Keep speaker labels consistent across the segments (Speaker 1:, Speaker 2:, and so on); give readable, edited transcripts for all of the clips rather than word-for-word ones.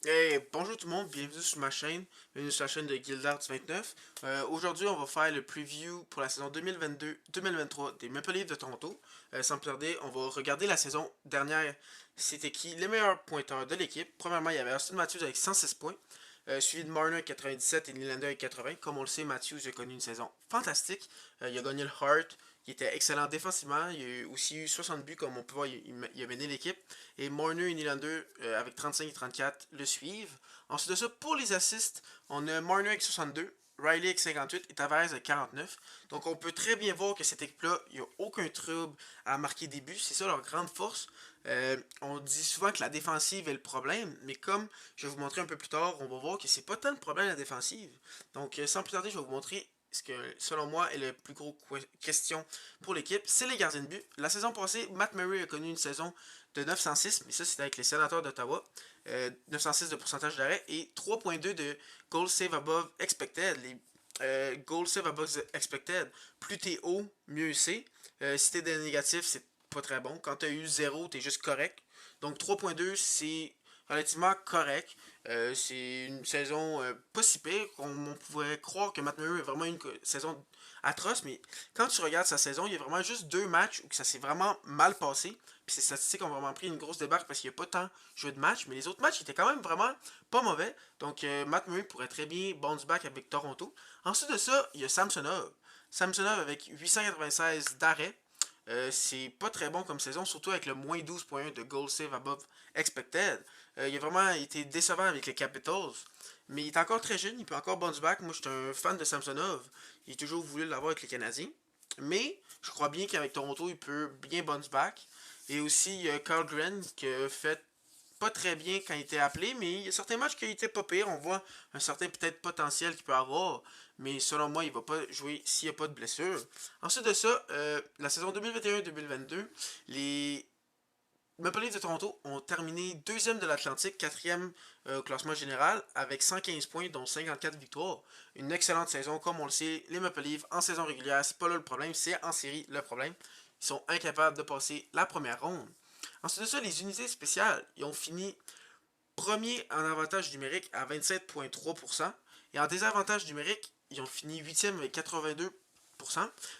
Speaker 1: Hey, bonjour tout le monde, bienvenue sur ma chaîne, bienvenue sur la chaîne de Guildards29. Aujourd'hui, on va faire le preview pour la saison 2022-2023 des Maple Leafs de Toronto. Sans plus tarder, on va regarder la saison dernière. C'était qui les meilleurs pointeurs de l'équipe. Premièrement, il y avait Austin Matthews avec 106 points, suivi de Marner avec 97 et Nylander avec 80. Comme on le sait, Matthews a connu une saison fantastique. Il a gagné le Hart, qui était excellent défensivement. Il a aussi eu 60 buts, comme on peut voir, il a mené l'équipe. Et Marner et Nylander, avec 35 et 34, le suivent. Ensuite de ça, pour les assists, on a Marner avec 62, Riley avec 58 et Tavares avec 49. Donc on peut très bien voir que cette équipe-là, il n'y a aucun trouble à marquer des buts. C'est ça leur grande force. On dit souvent que la défensive est le problème, mais comme je vais vous montrer un peu plus tard, on va voir que c'est pas tant le problème la défensive. Donc sans plus tarder, je vais vous montrer ce que selon moi est le plus gros question pour l'équipe, c'est les gardiens de but. La saison passée, Matt Murray a connu une saison de 906, mais ça c'était avec les sénateurs d'Ottawa. 906 de pourcentage d'arrêt et 3.2 de goal save above expected. Les goal save above expected, plus t'es haut, mieux c'est. Si t'es des négatifs, c'est pas très bon. Quand t'as eu 0, t'es juste correct. Donc 3.2, c'est relativement correct. C'est une saison pas si pire. On pouvait croire que Matt Murray a vraiment une saison atroce, mais quand tu regardes sa saison, il y a vraiment juste deux matchs où ça s'est vraiment mal passé. Puis ses statistiques ont vraiment pris une grosse débarque parce qu'il n'y a pas tant joué de matchs, mais les autres matchs étaient quand même vraiment pas mauvais. Donc Matt Murray pourrait très bien bounce back avec Toronto. Ensuite de ça, il y a Samsonov. Samsonov avec 896 d'arrêt. C'est pas très bon comme saison, surtout avec le moins 12.1 de goal save above expected. Il a vraiment été décevant avec les Capitals. Mais il est encore très jeune, il peut encore bounce back. Moi, je suis un fan de Samsonov. J'ai toujours voulu l'avoir avec les Canadiens. Mais je crois bien qu'avec Toronto, il peut bien bounce back. Et aussi, il y a Carl Gren qui a fait pas très bien quand il était appelé, mais il y a certains matchs qui étaient pas pires. On voit un certain peut-être potentiel qu'il peut avoir, mais selon moi, il va pas jouer s'il n'y a pas de blessure. Ensuite de ça, la saison 2021-2022, les Maple Leafs de Toronto ont terminé deuxième de l'Atlantique, quatrième au classement général, avec 115 points, dont 54 victoires. Une excellente saison, comme on le sait, les Maple Leafs en saison régulière, c'est pas là le problème, c'est en série le problème. Ils sont incapables de passer la première ronde. Ensuite de ça, les unités spéciales, ils ont fini premier en avantage numérique à 27,3%. Et en désavantage numérique, ils ont fini huitième avec 82%.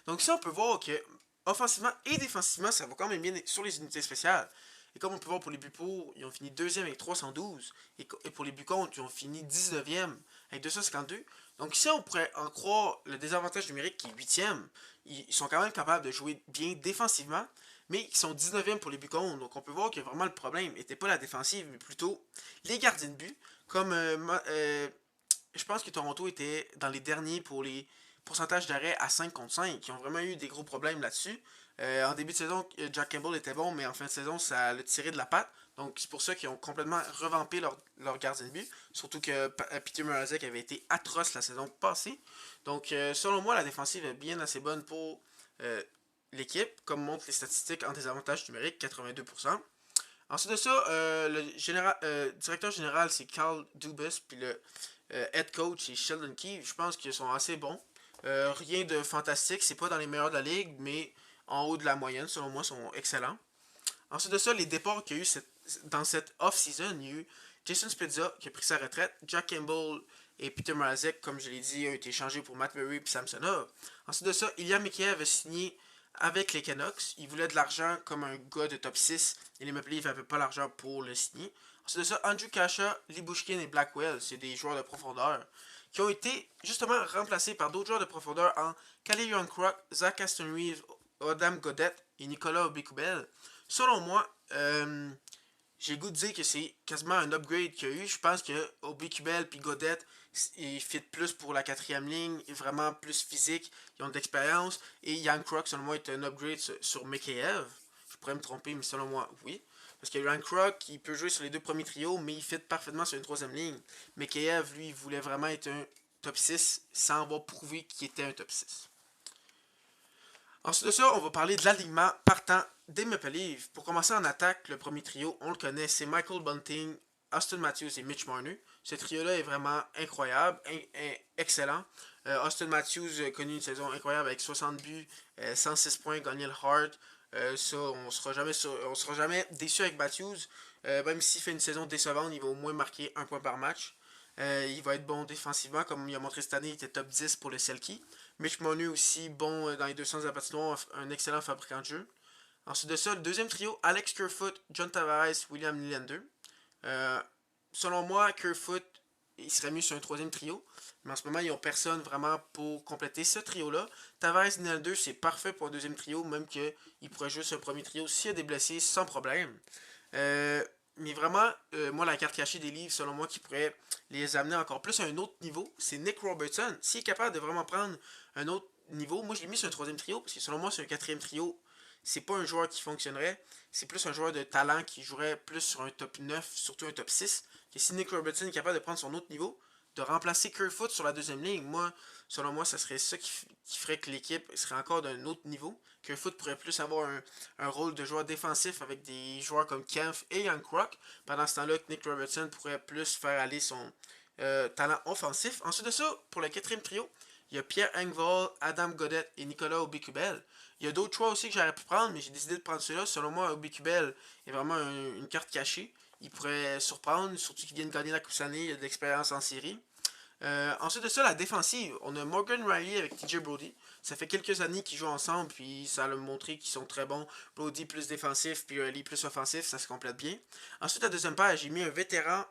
Speaker 1: Donc ici, on peut voir que offensivement et défensivement, ça va quand même bien sur les unités spéciales. Et comme on peut voir pour les buts pour, ils ont fini deuxième avec 312. Et pour les buts contre, ils ont fini 19e avec 252. Donc ici, on pourrait en croire le désavantage numérique qui est huitième. Ils sont quand même capables de jouer bien défensivement, mais ils sont 19e pour les buts contre. Donc on peut voir que vraiment le problème n'était pas la défensive, mais plutôt les gardiens de but. Comme je pense que Toronto était dans les derniers pour les pourcentages d'arrêt à 5 contre 5. Ils ont vraiment eu des gros problèmes là-dessus. En début de saison, Jack Campbell était bon, mais en fin de saison, ça l'a tiré de la patte. Donc c'est pour ça qu'ils ont complètement revampé leur gardien de but. Surtout que Peter Mrazek avait été atroce la saison passée. Donc selon moi, la défensive est bien assez bonne pour l'équipe, comme montrent les statistiques en désavantage numérique, 82%. Ensuite de ça, directeur général, c'est Carl Dubas, puis le head coach, c'est Sheldon Keefe. Je pense qu'ils sont assez bons. Rien de fantastique, c'est pas dans les meilleurs de la ligue, mais en haut de la moyenne, selon moi, sont excellents. Ensuite de ça, les départs qu'il y a eu dans cette off-season, il y a eu Jason Spezza qui a pris sa retraite, Jack Campbell et Peter Mrazek, comme je l'ai dit, ont été échangés pour Matt Murray et Samsonov. Ensuite de ça, Ilya Mikheyev a signé avec les Canucks. Il voulait de l'argent comme un gars de top 6 et les Maple Leafs n'avaient pas l'argent pour le signer. Ensuite de ça, Andrew Kasha, Libushkin et Blackwell, c'est des joueurs de profondeur qui ont été justement remplacés par d'autres joueurs de profondeur en Kalle Krok, Zach Aston Reeves, Adam Godet et Nicolas Aubé-Kubel. Selon moi, j'ai le goût de dire que c'est quasiment un upgrade qu'il y a eu. Je pense que Aubé-Kubel et Godet, ils fit plus pour la quatrième ligne, vraiment plus physique, ils ont de l'expérience. Et Young Krok, selon moi, est un upgrade sur Mikheyev. Je pourrais me tromper, mais selon moi, oui. Parce que Young Krok, il peut jouer sur les deux premiers trios, mais il fit parfaitement sur une troisième ligne. Mikheyev, lui, il voulait vraiment être un top 6 sans avoir prouvé qu'il était un top 6. Ensuite de ça, on va parler de l'alignement partant des Maple Leafs. Pour commencer en attaque, le premier trio, on le connaît, c'est Michael Bunting, Austin Matthews et Mitch Marner. Ce trio-là est vraiment incroyable, excellent. Austin Matthews a connu une saison incroyable avec 60 buts, 106 points, gagné le Hart. Ça, on sera jamais déçu avec Matthews. Même s'il fait une saison décevante, il va au moins marquer un point par match. Il va être bon défensivement, comme il a montré cette année, il était top 10 pour le Selkie. Mitch Monu aussi bon dans les deux sens de la patinoire, un excellent fabricant de jeu. Ensuite de ça, le deuxième trio, Alex Kerfoot, John Tavares, William Nylander. Euh, Selon moi, Kerfoot, il serait mieux sur un troisième trio. Mais en ce moment, ils n'ont personne vraiment pour compléter ce trio-là. Tavares Nylander, c'est parfait pour un deuxième trio, même qu'il pourrait jouer sur un premier trio s'il y a des blessés sans problème. Euh, mais vraiment, moi, la carte cachée des livres, selon moi, qui pourrait les amener encore plus à un autre niveau, c'est Nick Robertson. S'il est capable de vraiment prendre un autre niveau, moi, je l'ai mis sur un troisième trio, parce que selon moi, sur un quatrième trio, c'est pas un joueur qui fonctionnerait. C'est plus un joueur de talent qui jouerait plus sur un top 9, surtout un top 6. Que si Nick Robertson est capable de prendre son autre niveau, de remplacer Kerfoot sur la deuxième ligne, moi, selon moi, ça serait ça qui ferait que l'équipe serait encore d'un autre niveau. Kerfoot pourrait plus avoir un rôle de joueur défensif avec des joueurs comme Kempf et Young Croc. Pendant ce temps-là, Nick Robertson pourrait plus faire aller son talent offensif. Ensuite de ça, pour le quatrième trio, il y a Pierre Engvall, Adam Godet et Nicolas Aubé-Kubel. Il y a d'autres choix aussi que j'aurais pu prendre, mais j'ai décidé de prendre ceux-là. Selon moi, Aubé-Kubel est vraiment une carte cachée. Il pourrait surprendre, surtout qu'il vient de gagner la Coupe Stanley, il a de l'expérience en série. Ensuite de ça, la défensive, on a Morgan Riley avec TJ Brody. Ça fait quelques années qu'ils jouent ensemble, puis ça a montré qu'ils sont très bons. Brody plus défensif, puis Riley plus offensif, ça se complète bien. Ensuite, la deuxième paire, j'ai mis un vétéran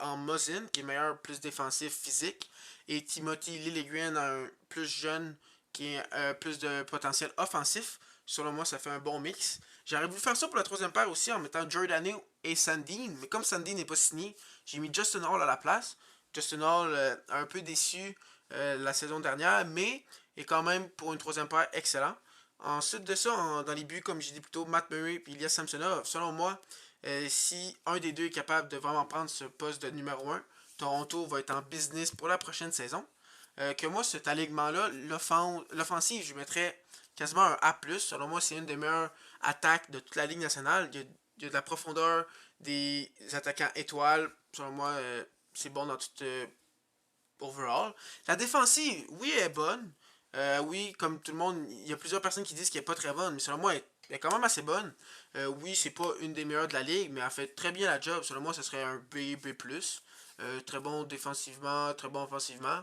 Speaker 1: en Muzzin, qui est meilleur, plus défensif, physique. Et Timothy Liljegren, un plus jeune, qui a plus de potentiel offensif. Selon moi, ça fait un bon mix. J'aurais voulu faire ça pour la troisième paire aussi en mettant Giordano et Sandin. Mais comme Sandin n'est pas signé, j'ai mis Justin Hall à la place. Justin Hall a un peu déçu la saison dernière, mais est quand même pour une troisième paire excellent. Ensuite de ça, dans les buts, comme j'ai dit plus tôt, Matt Murray et Ilya Samsonov, selon moi, si un des deux est capable de vraiment prendre ce poste de numéro un, Toronto va être en business pour la prochaine saison. Que moi, cet alignement-là, l'offensive, je mettrais quasiment un A+. Selon moi, c'est une des meilleures attaques de toute la Ligue nationale. Il y a de la profondeur, des attaquants étoiles. Selon moi, c'est bon dans tout overall. La défensive, oui, elle est bonne. Oui, comme tout le monde, il y a plusieurs personnes qui disent qu'elle n'est pas très bonne, mais selon moi, elle est quand même assez bonne. Oui, c'est pas une des meilleures de la ligue, mais elle fait très bien la job. Selon moi, ce serait un B, B+. Très bon défensivement, très bon offensivement.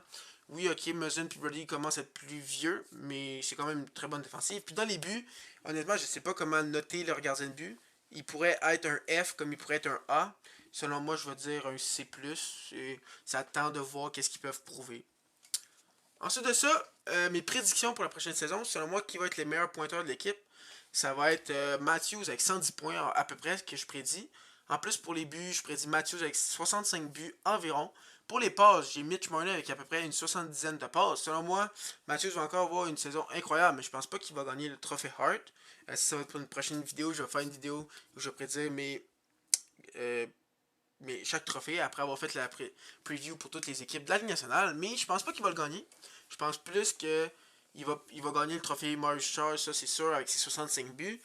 Speaker 1: Oui, ok, Muzzin et Brody commencent à être plus vieux, mais c'est quand même une très bonne défensive. Puis dans les buts, honnêtement, je sais pas comment noter leur gardien de but. Il pourrait être un F comme il pourrait être un A. Selon moi, je vais dire un C+. Ça attend de voir qu'est-ce qu'ils peuvent prouver. Ensuite de ça, mes prédictions pour la prochaine saison, selon moi, qui va être les meilleurs pointeurs de l'équipe, ça va être Matthews avec 110 points à peu près, ce que je prédis. En plus, pour les buts, je prédis Matthews avec 65 buts environ. Pour les passes, j'ai Mitch Marner avec à peu près une 70aine de passes. Selon moi, Matthews va encore avoir une saison incroyable, mais je pense pas qu'il va gagner le trophée Hart. Si ça va être pour une prochaine vidéo, je vais faire une vidéo où je vais prédire euh, chaque trophée après avoir fait la preview pour toutes les équipes de la Ligue nationale. Mais je pense pas qu'il va le gagner. Je pense plus que il va gagner le trophée Marshall, ça c'est sûr, avec ses 65 buts.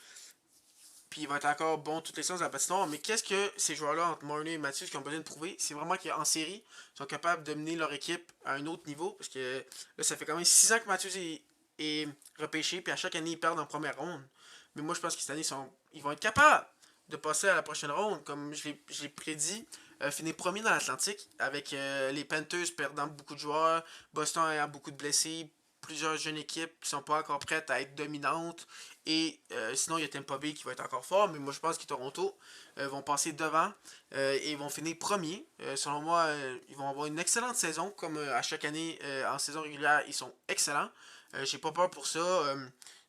Speaker 1: Puis il va être encore bon toutes les séances de la patinoire. Mais qu'est-ce que ces joueurs-là, entre Marner et Matthews, qui ont besoin de prouver, c'est vraiment qu'en série, ils sont capables de mener leur équipe à un autre niveau. Parce que là, ça fait quand même 6 ans que Matthews est repêché. Puis à chaque année, ils perdent en première ronde. Mais moi, je pense que cette année, ils vont être capables de passer à la prochaine ronde. Comme je l'ai prédit, finir premier dans l'Atlantique. Avec les Panthers perdant beaucoup de joueurs, Boston ayant beaucoup de blessés, plusieurs jeunes équipes qui sont pas encore prêtes à être dominantes. Et sinon, il y a Tampa Bay qui va être encore fort. Mais moi, je pense que Toronto vont passer devant et vont finir premier. Selon moi, ils vont avoir une excellente saison. Comme à chaque année, en saison régulière, ils sont excellents. J'ai pas peur pour ça.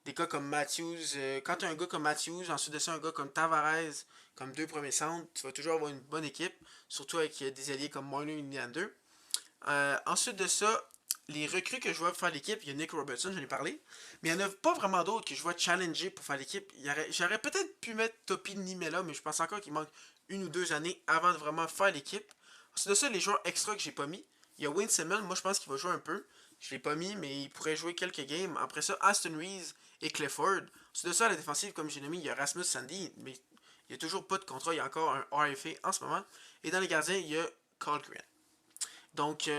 Speaker 1: Des gars comme Matthews, quand tu as un gars comme Matthews, ensuite de ça, un gars comme Tavares, comme deux premiers centres, tu vas toujours avoir une bonne équipe. Surtout avec des alliés comme Marner et Nylander. Ensuite de ça, les recrues que je vois pour faire l'équipe, il y a Nick Robertson, j'en ai parlé. Mais il n'y en a pas vraiment d'autres que je vois challenger pour faire l'équipe. J'aurais peut-être pu mettre Topi Nimela, mais je pense encore qu'il manque une ou deux années avant de vraiment faire l'équipe. Ensuite de ça, les joueurs extra que j'ai pas mis, il y a Wayne Simmons, moi je pense qu'il va jouer un peu. Je l'ai pas mis, mais il pourrait jouer quelques games. Après ça, Aston Reeves et Clifford. Ensuite de ça, à la défensive, comme j'ai nommé, il y a Rasmus Sandy, mais il n'y a toujours pas de contrat, il y a encore un RFA en ce moment. Et dans les gardiens, il y a Carl Grant. Donc,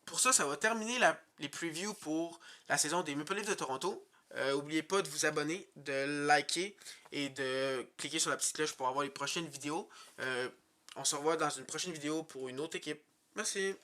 Speaker 1: pour ça, ça va terminer les previews pour la saison des Maple Leafs de Toronto. N'oubliez pas de vous abonner, de liker et de cliquer sur la petite cloche pour avoir les prochaines vidéos. On se revoit dans une prochaine vidéo pour une autre équipe. Merci.